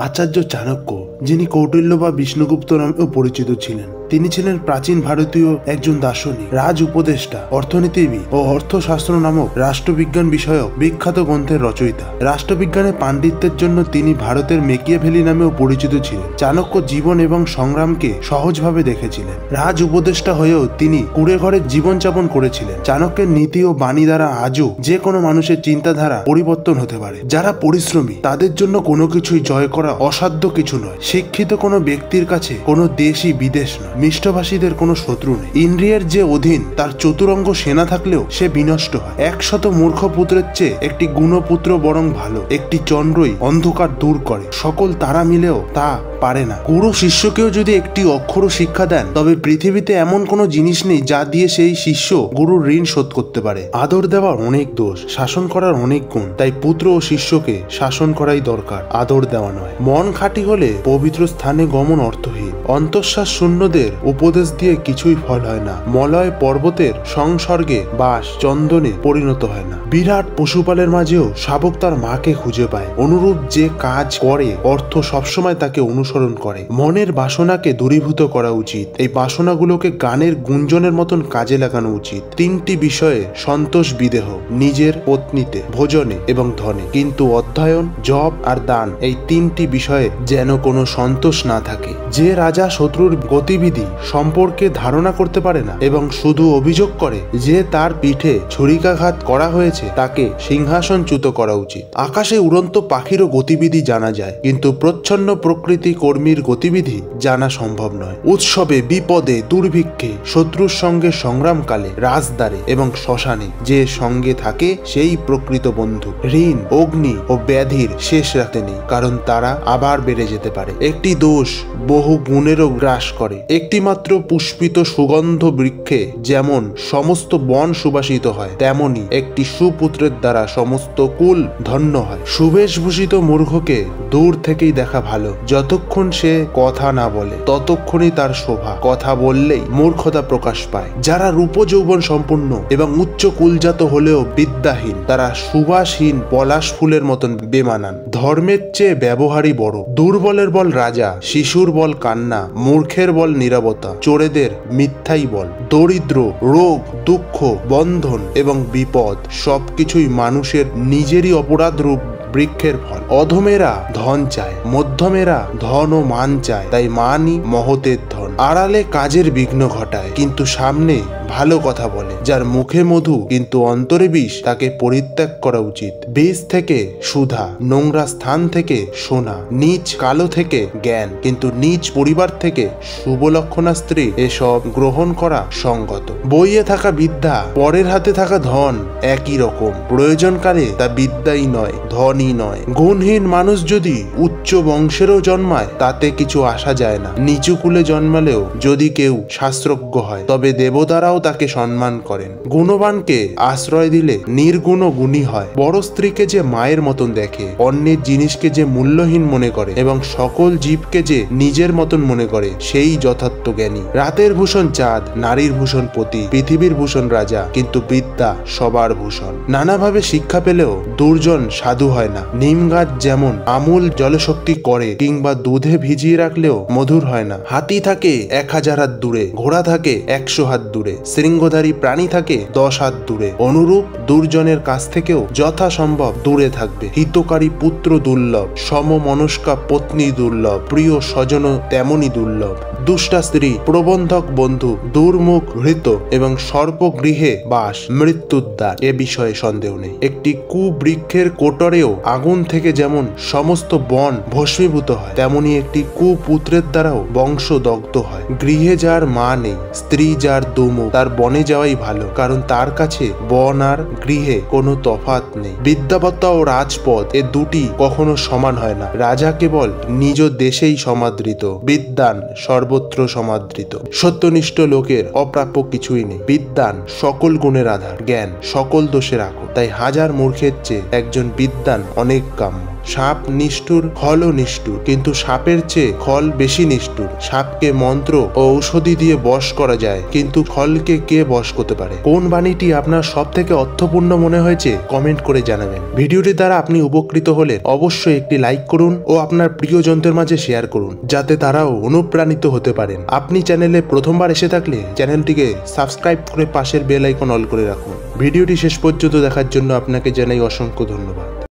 আচার্য চাণক্য, যিনি কৌটিল্য বা বিষ্ণুগুপ্ত নামেও পরিচিত ছিলেন, তিনি ছিলেন প্রাচীন ভারতীয় একজন দার্শনিক, রাজ উপদেষ্টা, অর্থনীতিবিদ ও অর্থশাস্ত্র নামক রাষ্ট্রবিজ্ঞান বিষয়ক বিখ্যাত গ্রন্থের রচয়িতা। রাষ্ট্রবিজ্ঞানের পাণ্ডিত্যের জন্য তিনি ভারতের মেকিয়াভেলি নামেও পরিচিত ছিলেন। চাণক্য জীবন এবং সংগ্রামকে সহজভাবে দেখেছিলেন। রাজ উপদেষ্টা হয়েও তিনি কুড়ে ঘরে জীবনযাপন করেছিলেন। চাণক্যের নীতি ও বাণী দ্বারা আজও যে কোনো মানুষের চিন্তাধারা পরিবর্তন হতে পারে। যারা পরিশ্রমী তাদের জন্য কোনো কিছুই জয় করা অসাধ্য কিছু নয়। শিক্ষিত কোনো ব্যক্তির কাছে কোনো দেশই বিদেশ নয়। মিষ্টভাষীদের কোনো শত্রু নেই। ইন্দ্রিয়ের যে অধীন তার চতুরঙ্গ সেনা থাকলেও সে বিনষ্ট হয়। 100 মূর্খ পুত্রের চেয়ে একটি গুণপুত্র বরং ভালো। একটি চন্দ্রই অন্ধকার দূর করে, সকল তারা মিলেও তা পারে না। গুরু শিষ্যকেও যদি একটি অক্ষর শিক্ষা দেন, তবে পৃথিবীতে এমন কোনো জিনিস নেই যা দিয়ে সেই শিষ্য গুরুর ঋণ শোধ করতে পারে। আদর দেওয়ার অনেক দোষ, শাসন করার অনেক গুণ, তাই পুত্র ও শিষ্যকে শাসন করাই দরকার, আদর দেওয়া নয়। মন খাঁটি হলে পবিত্র স্থানে গমন অর্থহীন। অন্তঃশ্বাস শূন্যদের উপদেশ দিয়ে কিছুই ফল হয় না। মলয় পর্বতের সংসর্গে বাস চন্দনে পরিণত হয় না। বিরাট পশুপালের মাঝেও শাবক তার মাকে খুঁজে পায়। অনুরূপ যে কাজ করে অর্থ সবসময় তাকে অনুসরণ করে। মনের বাসনাকে দূরীভূত করা উচিত। এই বাসনাগুলোকে গানের গুঞ্জনের মতন কাজে লাগানো উচিত। 3টি বিষয়ে সন্তোষ বিদেহ, নিজের পত্নীতে, ভোজনে এবং ধনে। কিন্তু অধ্যয়ন, জপ আর দান, এই 3টি বিষয়ে যেন কোনো সন্তোষ না থাকে। যে রাজা শত্রুর গতিবিধি সম্পর্কে ধারণা করতে পারে না এবং শুধু অভিযোগ করে যে তার পিঠে ছুরিকাঘাত করা হয়েছে, তাকে সিংহাসনচ্যুত করা উচিত। আকাশে উড়ন্ত পাখিরও গতিবিধি জানা যায়, কিন্তু প্রচ্ছন্ন প্রকৃতি কর্মীর গতিবিধি জানা সম্ভব নয়। উৎসবে, বিপদে, দুর্ভিক্ষে, শত্রুর সঙ্গে সংগ্রামকালে, রাজদ্বারে এবং শ্মশানে যে সঙ্গে থাকে সেই প্রকৃত বন্ধু। ঋণ, অগ্নি ও ব্যাধির শেষ রাখতে নেই, কারণ তারা আবার বেড়ে যেতে পারে। একটি দোষ বহু গুণেরও গ্রাস করে। একটি মাত্র পুষ্পিত সুগন্ধ বৃক্ষে যেমন সমস্ত বন সুবাসিত হয়, তেমনি একটি সুপুত্রের দ্বারা সমস্ত কুল ধন্য হয়। সুবেশভূষিত মূর্খকে দূর থেকেই দেখা ভালো। যতক্ষণ সে কথা না বলে ততক্ষণই তার শোভা। কথা বললেই মূর্খতা প্রকাশ পায়। যারা রূপ যৌবন সম্পন্ন এবং উচ্চ কুলজাত হলেও বিদ্যাহীন, তারা সুবাসহীন পলাশ ফুলের মতন বেমানান। ধর্মের চেয়ে ব্যবহারই বড়। দুর্বলের বল রাজা, শিশুর বল কান্না, মূর্খের বল নীরবতা, চোরেদের মিথ্যাই বল। দরিদ্র, রোগ, দুঃখ, বন্ধন এবং বিপদ সবকিছুই মানুষের নিজেরই অপরাধ রূপ বৃক্ষের ফল। অধমেরা ধন চায়, মধ্যমেরা ধন ও মান চায়, তাই মানই মহতের ধন। আড়ালে কাজের বিঘ্ন ঘটায়, কিন্তু সামনে ভালো কথা বলে। যার মুখে মধু কিন্তু অন্তরে বিষ, তাকে পরিত্যাগ করা উচিত। বীজ থেকে সুধা, নোংরা স্থান থেকে সোনা, নীচ কালো থেকে জ্ঞান, কিন্তু নীচ পরিবার থেকে শুভলক্ষণা স্ত্রী, এসব গ্রহণ করা সঙ্গত। বইয়ে থাকা বিদ্যা, পরের হাতে থাকা ধন একই রকম। প্রয়োজনকালে তা বিদ্যাই নয়, ধনই নয়। গুণহীন মানুষ যদি উচ্চ বংশেরও জন্মায়, তাতে কিছু আসা যায় না। নিচু কুলে জন্মালেও যদি কেউ শাস্ত্রজ্ঞ হয়, তবে দেবতারাও তাকে সম্মান করেন। গুণবানকে আশ্রয় দিলে নির্গুণ গুণী হয়। বড় স্ত্রীকে যে মায়ের মতন দেখে, অন্যের জিনিসকে যে মূল্যহীন মনে করে এবং সকল জীবকে যে নিজের মতন মনে করে, সেই যথার্থ জ্ঞানী। রাতের ভূষণ চাঁদ, নারীর ভূষণ পতি, পৃথিবীর ভূষণ রাজা, কিন্তু বিদ্যা সবার ভূষণ। নানাভাবে শিক্ষা পেলেও দুর্জন সাধু হয় না। নিম গাছ যেমন আমূল জলশক্তি করে, কিংবা দুধে ভিজিয়ে রাখলেও মধুর হয় না। হাতি থাকে 1000 হাত দূরে, ঘোড়া থাকে 100 হাত দূরে, শৃঙ্গধারী প্রাণী থাকে 10 হাত দূরে। অনুরূপ দুর্জনের কাছ থেকেও যথাসম্ভব দূরে থাকবে। হিতকারী পুত্র দুর্লভ, সমমনস্কা পত্নী দুর্লভ, প্রিয় স্বজন তেমনই দুর্লভ। দুষ্টা স্ত্রী, প্রবন্ধক বন্ধু, দুর্মুখ হৃত এবং সর্পগৃহে বাস মৃত্যুদ্বার, এ বিষয়ে সন্দেহ নেই। একটি কুবৃক্ষের কোটরেও আগুন থেকে যেমন সমস্ত বন ভস্মীভূত হয়, তেমনি একটি কুপুত্রের দ্বারাও বংশ দগ্ধ হয়। গৃহে যার মা নেই, স্ত্রী যার দুমুখ, তার বনে যাওয়াই ভালো, কারণ তার কাছে বন আর গৃহে কোনো তফাৎ নেই। বিদ্যাবত্তা ও রাজপদ, এ দুটি কখনো সমান হয় না। রাজা কেবল নিজ দেশেই সমাদৃত, বিদ্বান সর্বত্র সমাদৃত। সত্যনিষ্ঠ লোকের অপ্রাপ্য কিছুই নেই। বিদ্বান সকল গুণের আধার, জ্ঞান সকল দোষের আকর। তাই হাজার মূর্খের চেয়ে একজন বিদ্বান অনেক কাম্য। সাপ নিষ্ঠুর, খলও নিষ্ঠুর, কিন্তু সাপের চেয়ে খল বেশি নিষ্ঠুর। সাপকে মন্ত্র ও ঔষধি দিয়ে বশ করা যায়, কিন্তু খলকে কে বশ করতে পারে? কোন বাণীটি আপনার সব থেকে অর্থপূর্ণ মনে হয়েছে কমেন্ট করে জানাবেন। ভিডিওটি দ্বারা আপনি উপকৃত হলে অবশ্যই একটি লাইক করুন ও আপনার প্রিয়জনদের মাঝে শেয়ার করুন, যাতে তারাও অনুপ্রাণিত হতে পারেন। আপনি চ্যানেলে প্রথমবার এসে থাকলে চ্যানেলটিকে সাবস্ক্রাইব করে পাশের বেল আইকন অল করে রাখুন। ভিডিওটি শেষ পর্যন্ত দেখার জন্য আপনাকে জানাই অসংখ্য ধন্যবাদ।